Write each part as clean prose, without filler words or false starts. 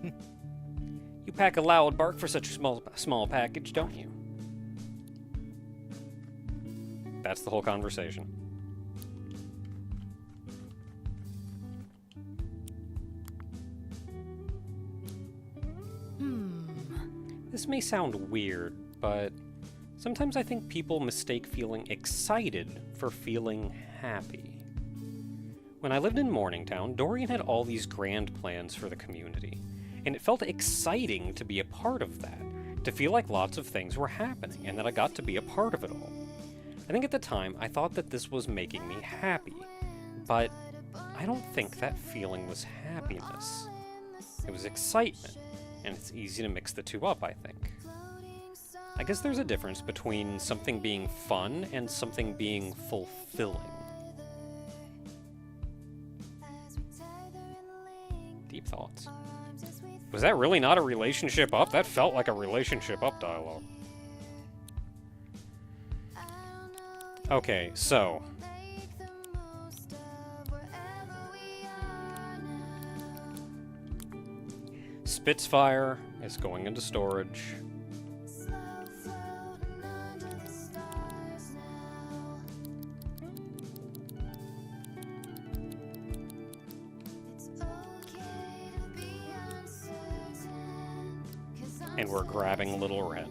You pack a loud bark for such a small package, don't you? That's the whole conversation. This may sound weird, but sometimes I think people mistake feeling excited for feeling happy. When I lived in Morningtown, Dorian had all these grand plans for the community, and it felt exciting to be a part of that, to feel like lots of things were happening, and that I got to be a part of it all. I think at the time, I thought that this was making me happy, but I don't think that feeling was happiness. It was excitement. And it's easy to mix the two up, I think. I guess there's a difference between something being fun and something being fulfilling. Deep thoughts. Was that really not a relationship up? That felt like a relationship up dialogue. Okay, so... Spitfire is going into storage. And we're grabbing Little Red.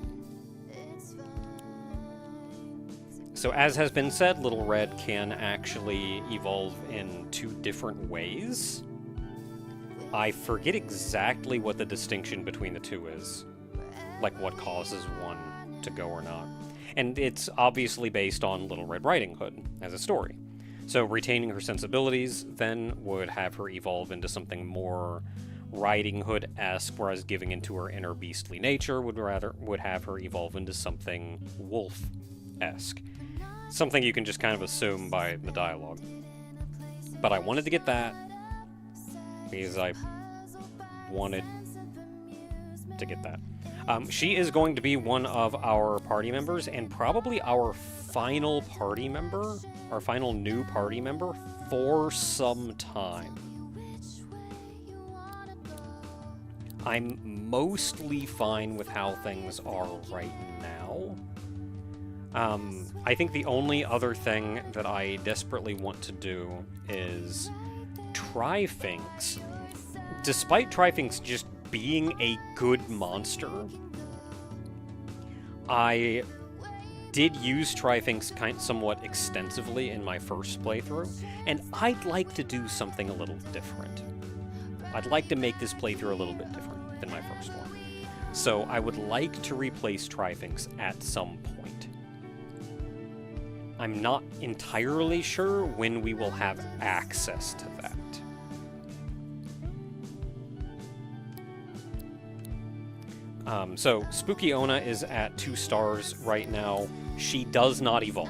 So as has been said, Little Red can actually evolve in 2 different ways. I forget exactly what the distinction between the 2 is. Like what causes one to go or not. And it's obviously based on Little Red Riding Hood as a story. So retaining her sensibilities then would have her evolve into something more Riding Hood-esque, whereas giving into her inner beastly nature would have her evolve into something wolf-esque. Something you can just kind of assume by the dialogue. But I wanted to get that because I wanted to get that. She is going to be one of our party members, and probably our final party member, our final new party member, for some time. I'm mostly fine with how things are right now. I think the only other thing that I desperately want to do is Trifinx. Despite Trifinx just being a good monster, I did use Trifinx somewhat extensively in my first playthrough, and I'd like to do something a little different. I'd like to make this playthrough a little bit different than my first one. So I would like to replace Trifinx at some point. I'm not entirely sure when we will have access to that. So Spooky Ona is at 2 stars right now. She does not evolve.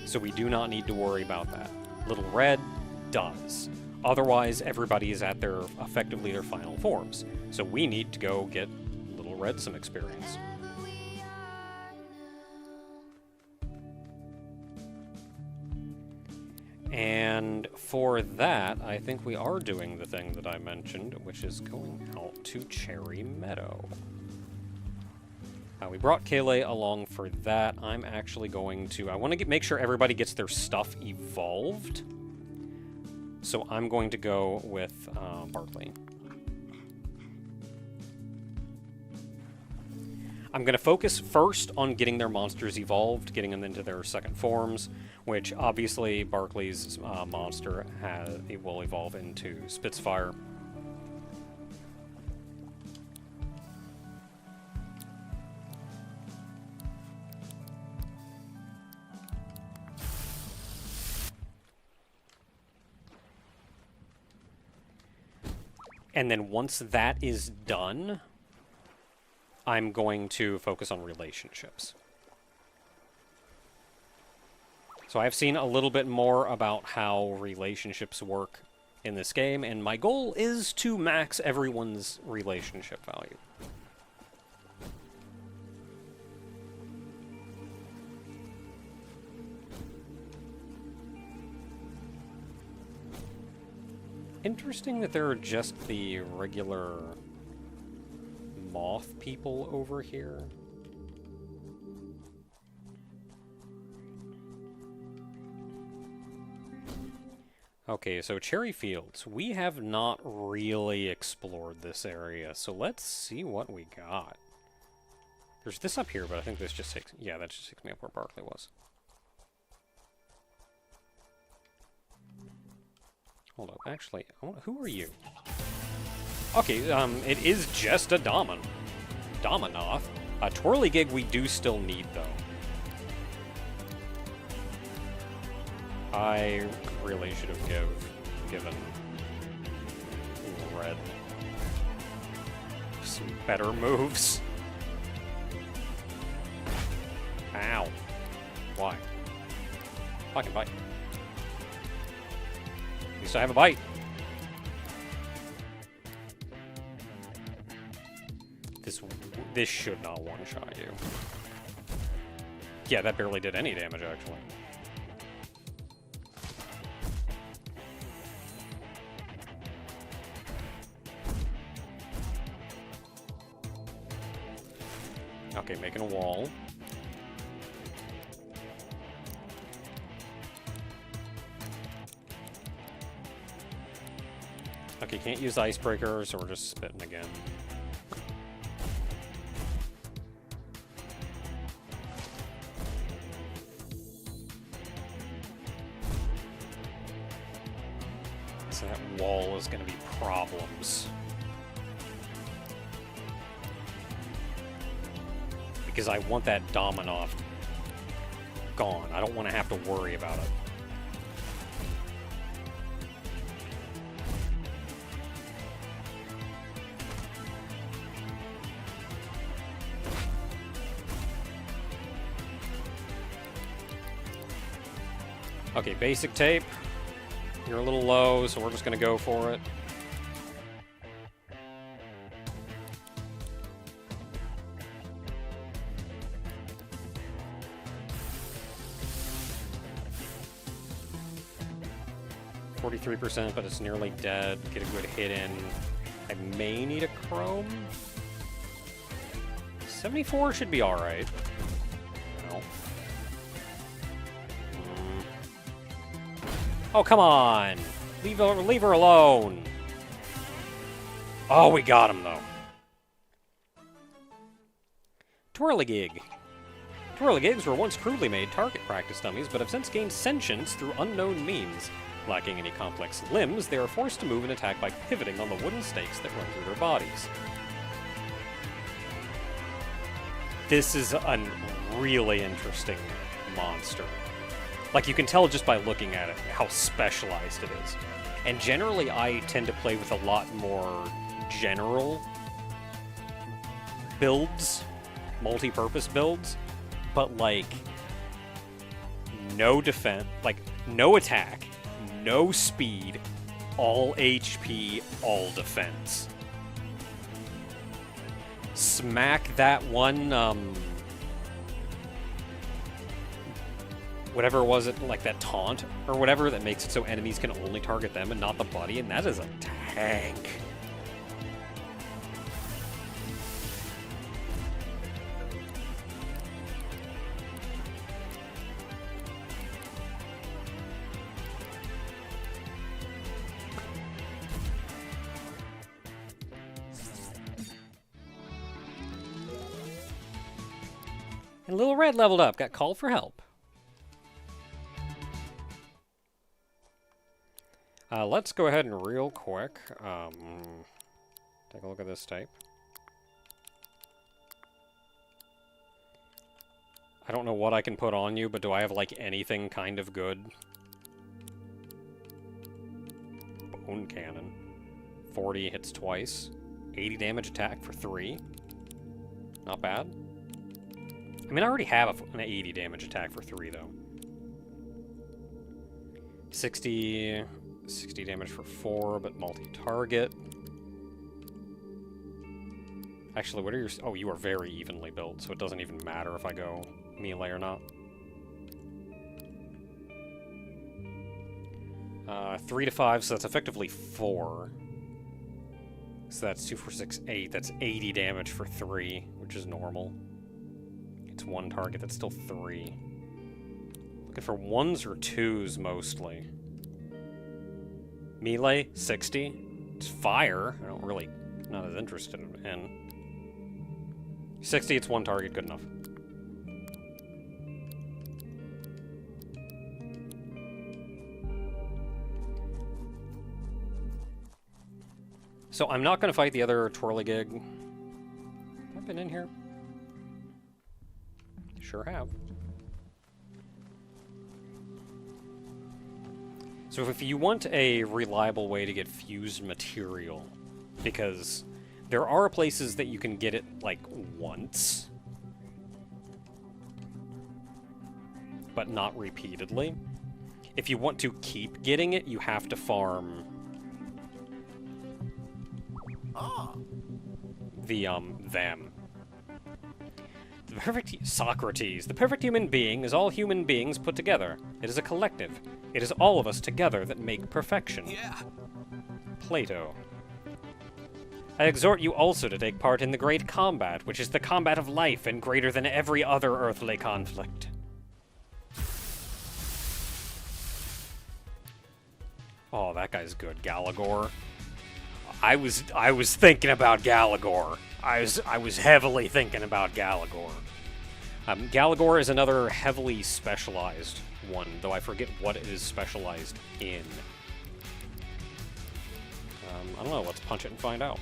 So we do not need to worry about that. Little Red does. Otherwise, everybody is at effectively their final forms. So we need to go get Little Red some experience. And for that, I think we are doing the thing that I mentioned, which is going out to Cherry Meadow. We brought Kayleigh along for that. I'm actually going to... I want to make sure everybody gets their stuff evolved. So I'm going to go with Barkley. I'm going to focus first on getting their monsters evolved, getting them into their second forms, which obviously Barkley's monster will evolve into Spitfire. And then once that is done, I'm going to focus on relationships. So I've seen a little bit more about how relationships work in this game, and my goal is to max everyone's relationship value. Interesting that there are just the regular moth people over here. Okay, so Cherry Fields. We have not really explored this area, so let's see what we got. There's this up here, but I think this just takes... Yeah, that just takes me up where Barkley was. Hold up, actually, who are you? Okay, it is just a Dominoth. A Twirligig we do still need, though. I really should have given Red some better moves. Ow. Why? Fucking bite. At least I have a bite. This should not one-shot you. Yeah, that barely did any damage, actually. Okay, making a wall. Okay, can't use Icebreaker, so we're just spitting again. So that wall is going to be problems. Because I want that Dominoff gone. I don't want to have to worry about it. Okay, basic tape. You're a little low, so we're just going to go for it. %, but it's nearly dead. Get a good hit in. I may need a Chrome. 74 should be alright. No. Oh, come on! Leave her alone! Oh, we got him, though. Twirligig. Twirligigs were once crudely made target practice dummies, but have since gained sentience through unknown means. Lacking any complex limbs, they are forced to move and attack by pivoting on the wooden stakes that run through their bodies. This is a really interesting monster. Like, you can tell just by looking at it how specialized it is. And generally, I tend to play with a lot more general builds, multi-purpose builds, but, like, no defense, like, no attack, no speed, all HP, all defense. Smack that one, whatever was it, like that taunt or whatever that makes it so enemies can only target them and not the buddy, and that is a tank. And Little Red leveled up, got called for help. Let's go ahead and real quick, take a look at this type. I don't know what I can put on you, but do I have, like, anything kind of good? Bone Cannon. 40 hits twice. 80 damage attack for 3. Not bad. I mean, I already have an 80 damage attack for 3, though. 60 damage for 4, but multi-target. Actually, what are your... Oh, you are very evenly built, so it doesn't even matter if I go melee or not. 3 to 5, so that's effectively 4. So that's 2, 4, 6, 8. That's 80 damage for 3, which is normal. It's 1 target, that's still 3. Looking for 1s or 2s mostly. Melee, 60. It's fire. I don't really, not as interested in. 60, it's 1 target, good enough. So I'm not going to fight the other twirligig. Have I been in here? Sure have. So if you want a reliable way to get fused material, because there are places that you can get it, like, once, but not repeatedly. If you want to keep getting it, you have to farm them. The perfect Socrates. The perfect human being is all human beings put together. It is a collective. It is all of us together that make perfection. Yeah. Plato. I exhort you also to take part in the great combat, which is the combat of life and greater than every other earthly conflict. Oh, that guy's good, Galagor. I was thinking about Galagor. I was heavily thinking about Galagor. Galagor is another heavily specialized one, though I forget what it is specialized in. I don't know, let's punch it and find out.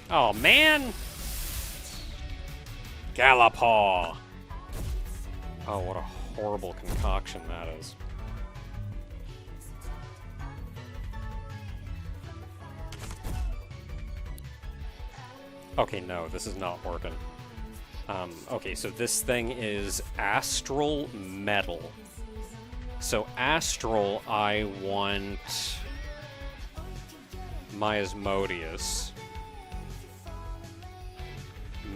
Oh, man! Galapaw! Oh, what a horrible concoction that is. Okay, no, this is not working. Okay, so this thing is Astral Metal. So Astral, I want Miasmodius.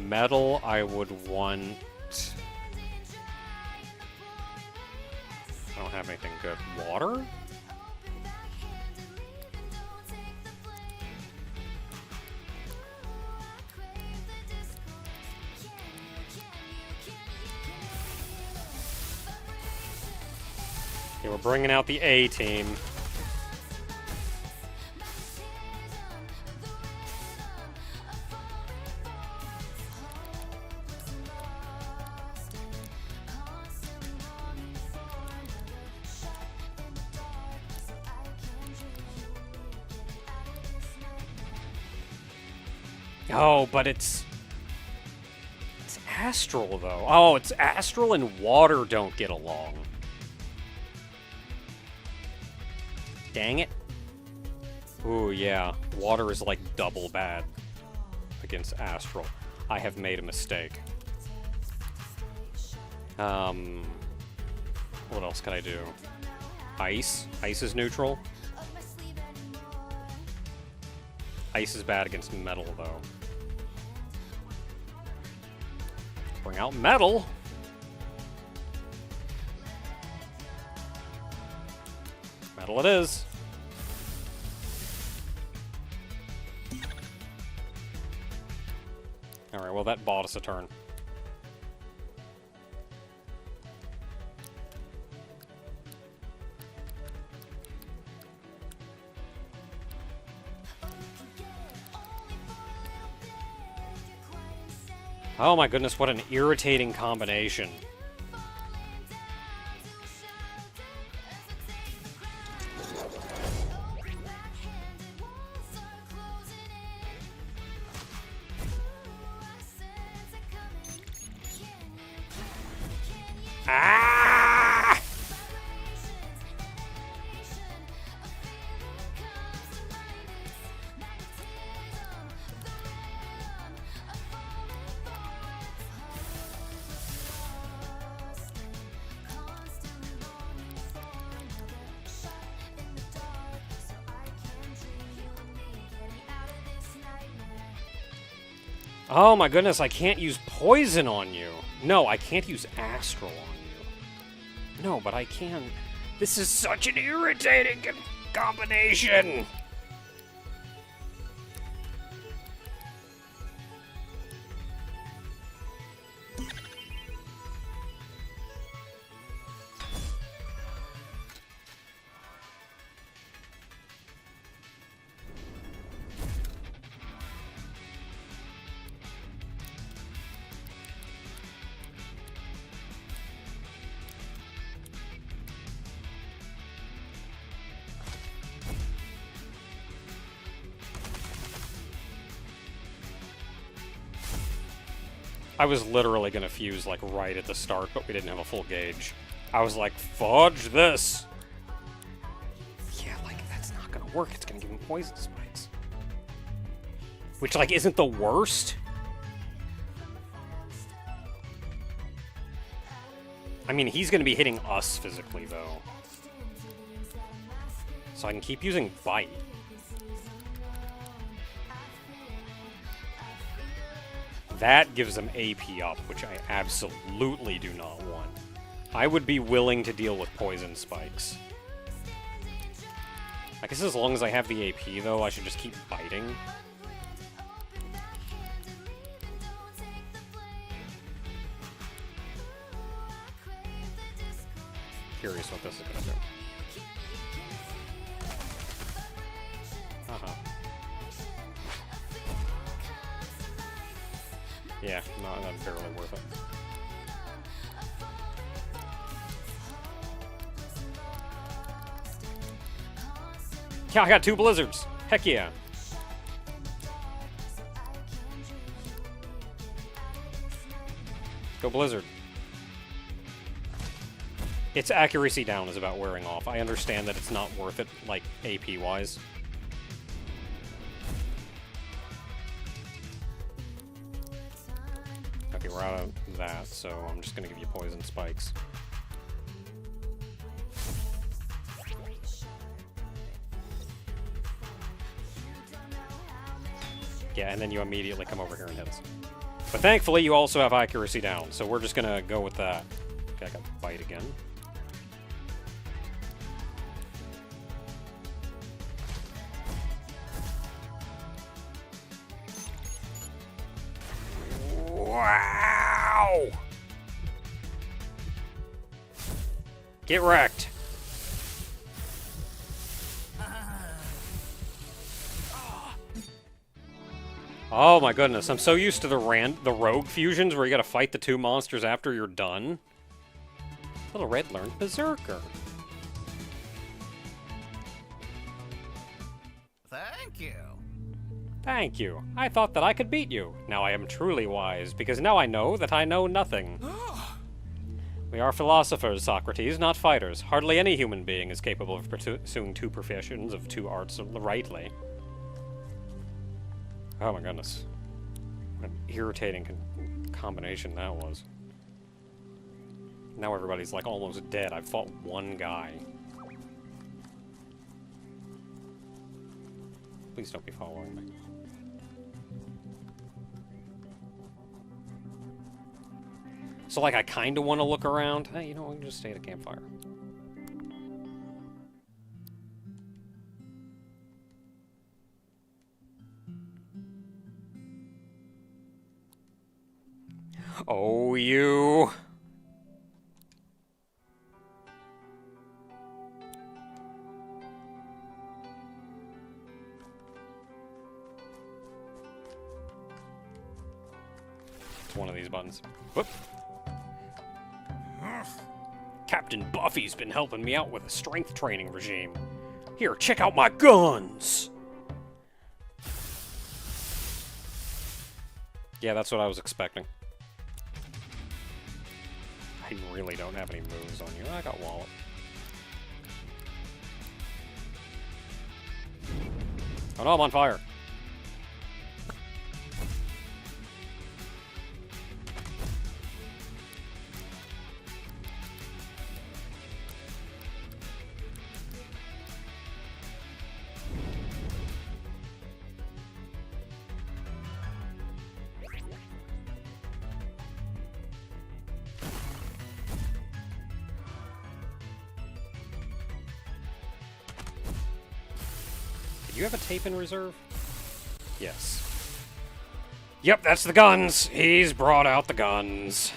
Metal, I would want... I don't have anything good. Water? Okay, we're bringing out the A team. Oh, but it's astral, though. Oh, it's astral and water don't get along. Dang it. Ooh, yeah. Water is like double bad against astral. I have made a mistake. What else can I do? Ice. Ice is neutral. Ice is bad against metal, though. Bring out metal. Metal it is. Alright, well that bought us a turn. Oh my goodness, what an irritating combination. Ah! Oh my goodness, I can't use poison on you. No, I can't use astral on you. No, but I can. This is such an irritating combination! I was literally gonna fuse, like, right at the start, but we didn't have a full gauge. I was like, fudge this! Yeah, like, that's not gonna work. It's gonna give him poison spikes. Which, like, isn't the worst? I mean, he's gonna be hitting us physically, though. So I can keep using Bite. That gives them AP up, which I absolutely do not want. I would be willing to deal with poison spikes. I guess as long as I have the AP, though, I should just keep biting. Curious what this is gonna do. Yeah, no, that's barely worth it. Yeah, I got 2 blizzards. Heck yeah. Go blizzard. Its accuracy down is about wearing off. I understand that it's not worth it, like, AP-wise. Okay, we're out of that, so I'm just gonna give you poison spikes. Yeah, and then you immediately come over here and hit us. But thankfully, you also have accuracy down, so we're just gonna go with that. Okay, I got bite again. Wow! Get wrecked. Oh my goodness, I'm so used to the rogue fusions where you gotta fight the 2 monsters after you're done. Little Red learned Berserker. Thank you. Thank you. I thought that I could beat you. Now I am truly wise, because now I know that I know nothing. We are philosophers, Socrates, not fighters. Hardly any human being is capable of pursuing 2 professions of 2 arts rightly. Oh my goodness. What an irritating combination that was. Now everybody's like almost dead. I've fought 1 guy. Please don't be following me. So, like, I kind of want to look around. Hey, you know, we can just stay at a campfire. Oh, you. It's one of these buttons. Whoop. Captain Buffy's been helping me out with a strength training regime. Here, check out my guns! Yeah, that's what I was expecting. I really don't have any moves on you. I got Wallop. Oh no, I'm on fire. Do you have a tape in reserve? Yes. Yep, that's the guns! He's brought out the guns.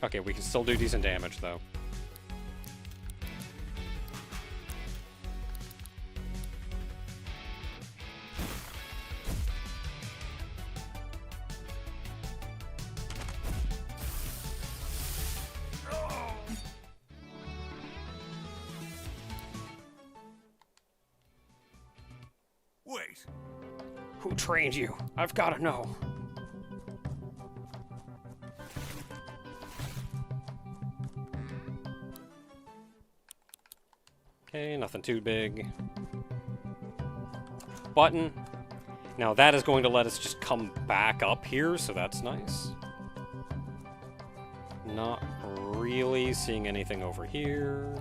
Okay, we can still do decent damage, though. Wait. Who trained you? I've gotta know. Okay, nothing too big. Button. Now that is going to let us just come back up here, so that's nice. Not really seeing anything over here.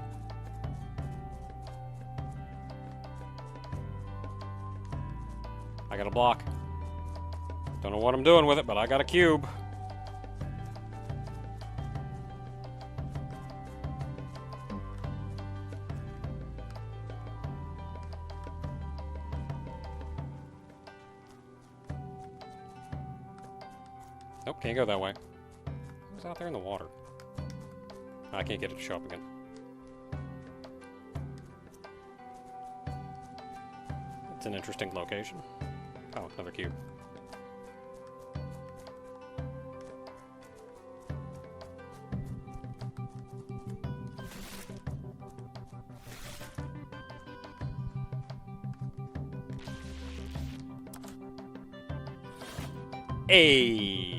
I got a block. Don't know what I'm doing with it, but I got a cube. Nope, can't go that way. Who's out there in the water? I can't get it to show up again. It's an interesting location. Oh, another cube. Hey.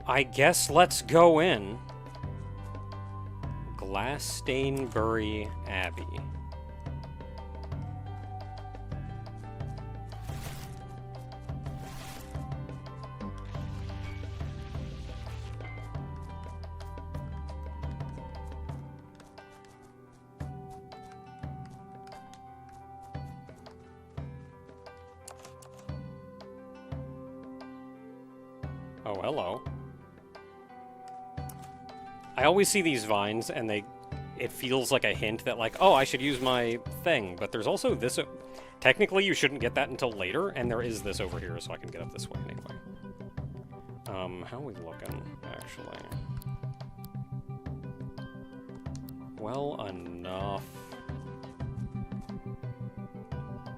I guess let's go in. Glaistainbury Abbey. Oh, hello. I always see these vines, and it feels like a hint that, like, oh, I should use my thing, but there's also this... Technically, you shouldn't get that until later, and there is this over here, so I can get up this way anyway. How are we looking, actually? Well enough.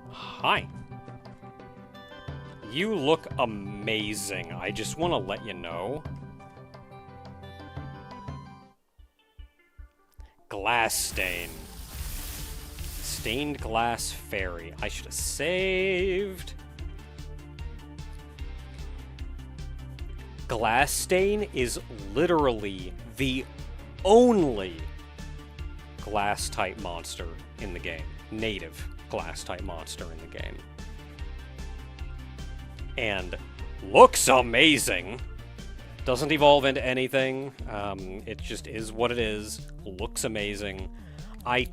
Hi! You look amazing. I just want to let you know. Glass stain. Stained glass fairy. I should have saved. Glass stain is literally the only glass type monster in the game. Native glass type monster in the game. And looks amazing. Doesn't evolve into anything. It just is what it is. Looks amazing. I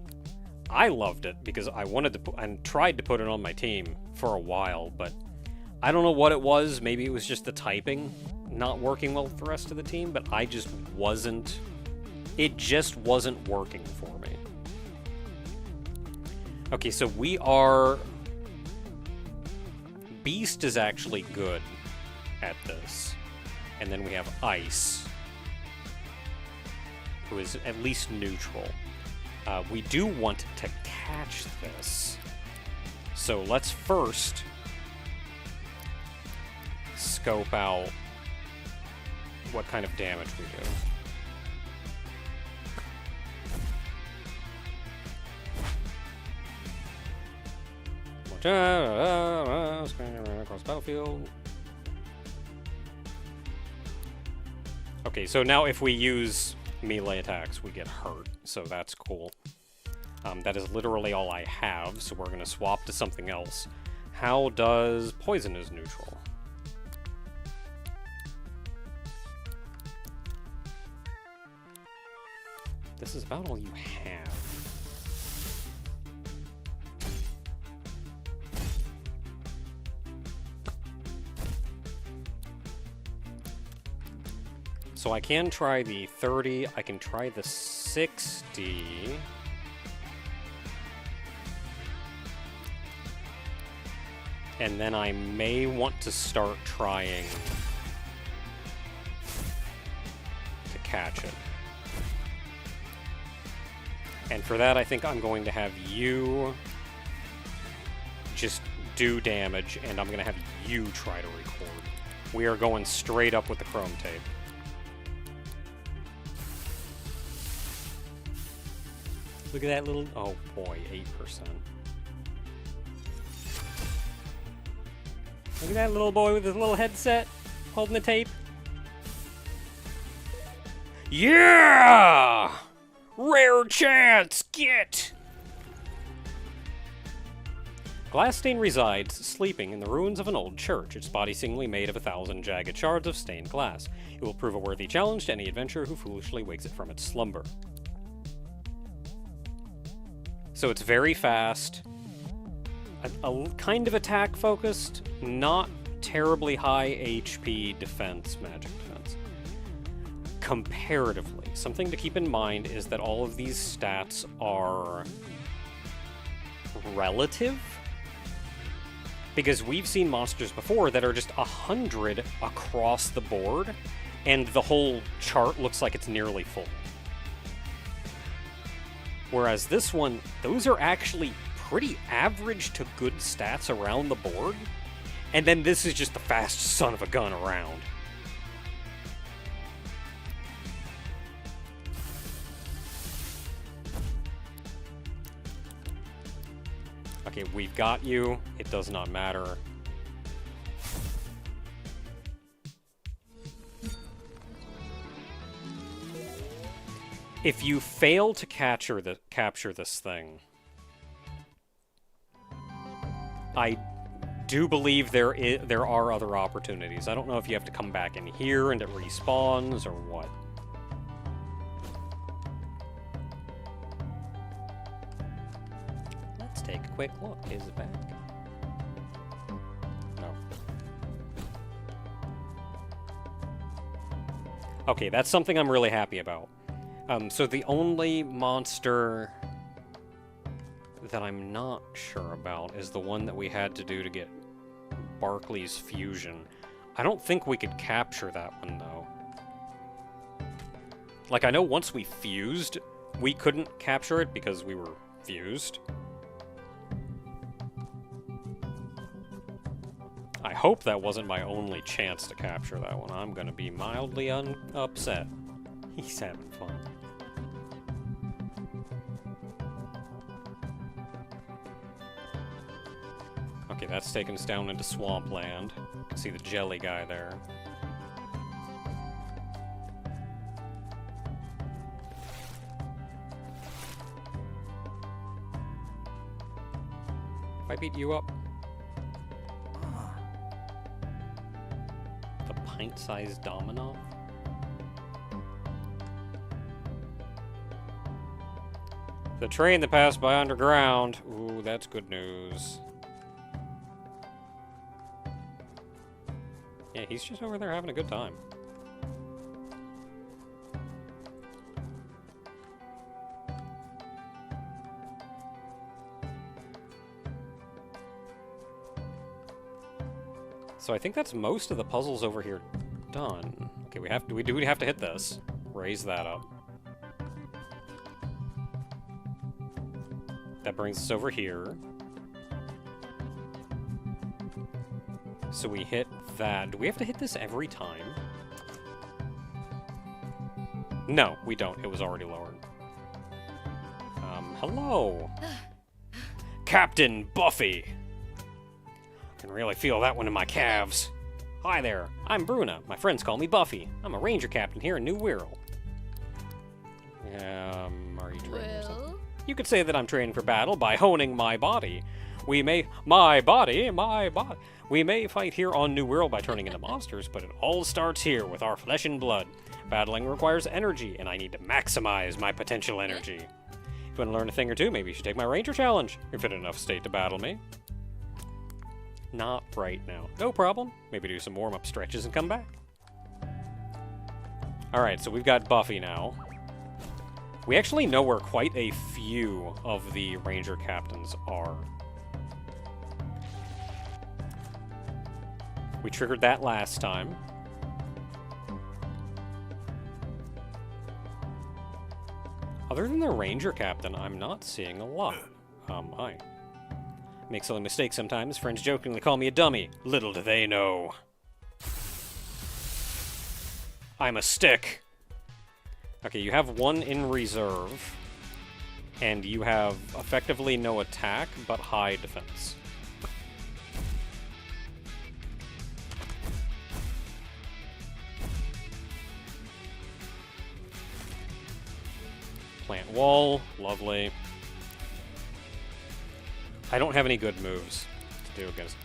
loved it because I wanted to and tried to put it on my team for a while, but I don't know what it was. Maybe it was just the typing not working well with the rest of the team, but I just wasn't... It just wasn't working for me. Okay, so we are... Beast is actually good at this. And then we have Ice, who is at least neutral. We do want to catch this. So let's first scope out what kind of damage we do. Across battlefield. Okay, so now if we use melee attacks, we get hurt, so that's cool. That is literally all I have, so we're going to swap to something else. How does poison is neutral? This is about all you have. So I can try the 30, I can try the 60. And then I may want to start trying to catch it. And for that, I think I'm going to have you just do damage, and I'm going to have you try to record. We are going straight up with the chrome tape. Look at that little... Oh boy, 8%. Look at that little boy with his little headset, holding the tape. Yeah! Rare chance, get! Glaistain resides, sleeping in the ruins of an old church, its body seemingly made of 1,000 jagged shards of stained glass. It will prove a worthy challenge to any adventurer who foolishly wakes it from its slumber. So it's very fast, a kind of attack focused, not terribly high HP defense, magic defense. Comparatively, something to keep in mind is that all of these stats are relative, because we've seen monsters before that are just 100 across the board, and the whole chart looks like it's nearly full. Whereas this one, those are actually pretty average to good stats around the board, and then this is just the fastest son of a gun around. Okay, we've got you. It does not matter. If you fail to capture this thing, I do believe there are other opportunities. I don't know if you have to come back in here and it respawns or what. Let's take a quick look. Is it back? No. Okay, that's something I'm really happy about. So the only monster that I'm not sure about is the one that we had to do to get Barclay's fusion. I don't think we could capture that one, though. Like, I know once we fused, we couldn't capture it because we were fused. I hope that wasn't my only chance to capture that one. I'm gonna be mildly upset. He's having fun. Okay, that's taking us down into swampland. You can see the jelly guy there. If I beat you up. The pint-sized domino? The train that passed by underground. Ooh, that's good news. Yeah, he's just over there having a good time. So I think that's most of the puzzles over here done. Okay, we have to hit this. Raise that up. That brings us over here. So we hit that. Do we have to hit this every time? No, we don't. It was already lowered. Hello. Captain Buffy. I can really feel that one in my calves. Hi there, I'm Bruna. My friends call me Buffy. I'm a ranger captain here in New Wirral. Are you training or something? You could say that I'm training for battle by honing my body. We may fight here on New Wirral by turning into monsters, but it all starts here with our flesh and blood. Battling requires energy, and I need to maximize my potential energy. If you want to learn a thing or two, maybe you should take my Ranger Challenge. You're fit enough state to battle me. Not right now. No problem. Maybe do some warm-up stretches and come back. Alright, so we've got Buffy now. We actually know where quite a few of the Ranger captains are. We triggered that last time. Other than the Ranger captain, I'm not seeing a lot. Hi. Make silly mistakes sometimes. Friends jokingly call me a dummy. Little do they know. I'm a stick. Okay, you have one in reserve. And you have effectively no attack, but high defense. Plant wall. Lovely. I don't have any good moves to do against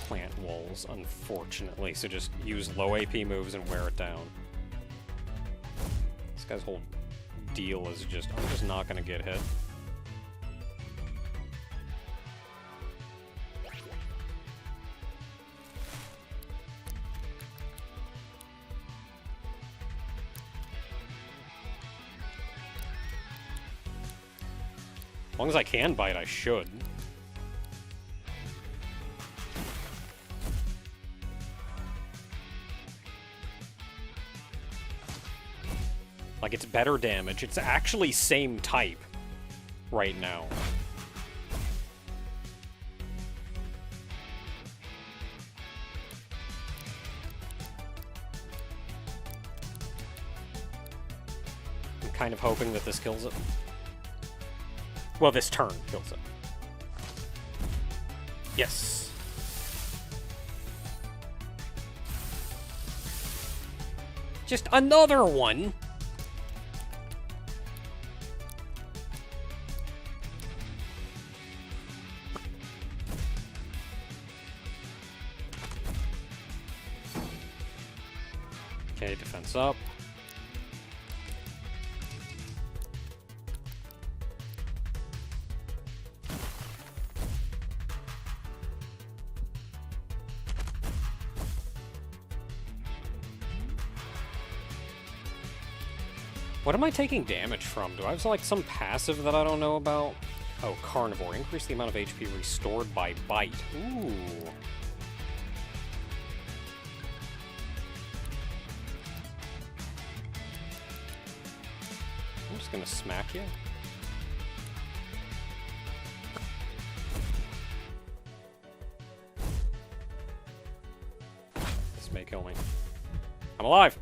plant walls, unfortunately, so just use low AP moves and wear it down. This guy's whole deal is just, I'm just not going to get hit. As long as I can bite, I should. Like, it's better damage. It's actually same type right now. I'm kind of hoping that this kills it. Well, this turn kills it. Yes. Just another one. Okay, defense up. What am I taking damage from? Do I have, like, some passive that I don't know about? Oh, Carnivore. Increase the amount of HP restored by bite. Ooh. I'm just gonna smack you. This may kill me. I'm alive!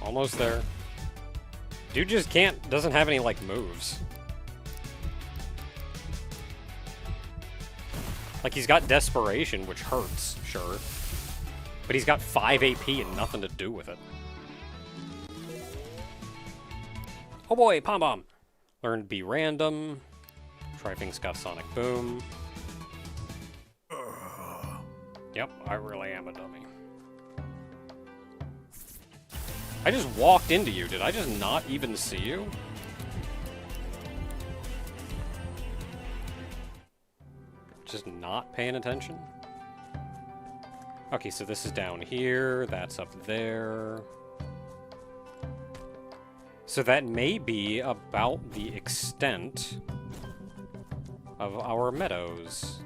Almost there. Dude just doesn't have any, like, moves. Like, he's got Desperation, which hurts, sure. But he's got 5 AP and nothing to do with it. Oh boy, Pom Bomb! Learn to be random. Trifing's got Sonic Boom. Yep, I really am a dummy. I just walked into you. Did I just not even see you? Just not paying attention? Okay, so this is down here. That's up there. So that may be about the extent of our meadows.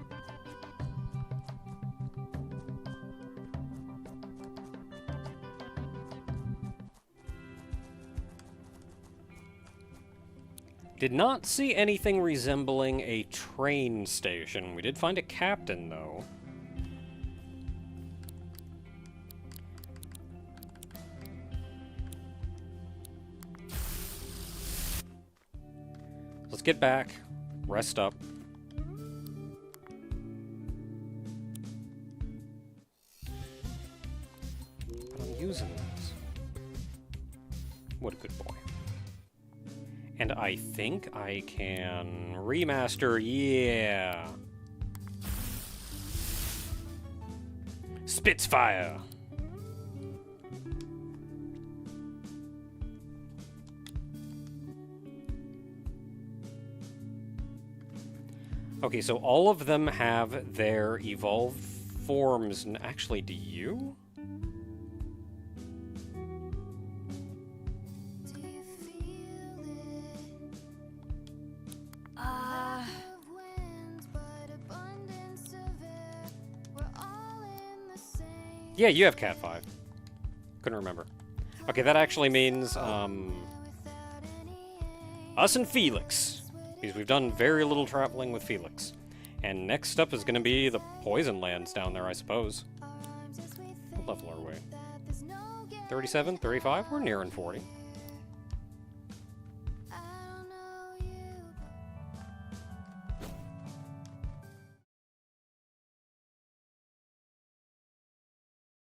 Did not see anything resembling a train station. We did find a captain, though. get back, rest up. But I'm using this. What a good boy. And I think I can remaster, yeah. Spitfire. Okay, so all of them have their evolved forms. Actually, do you? Yeah, you have Cat 5. Couldn't remember. Okay, that actually means, us and Felix. Because we've done very little traveling with Felix. And next up is going to be the Poison Lands down there, I suppose. What level are we? 37? 35? We're nearing 40.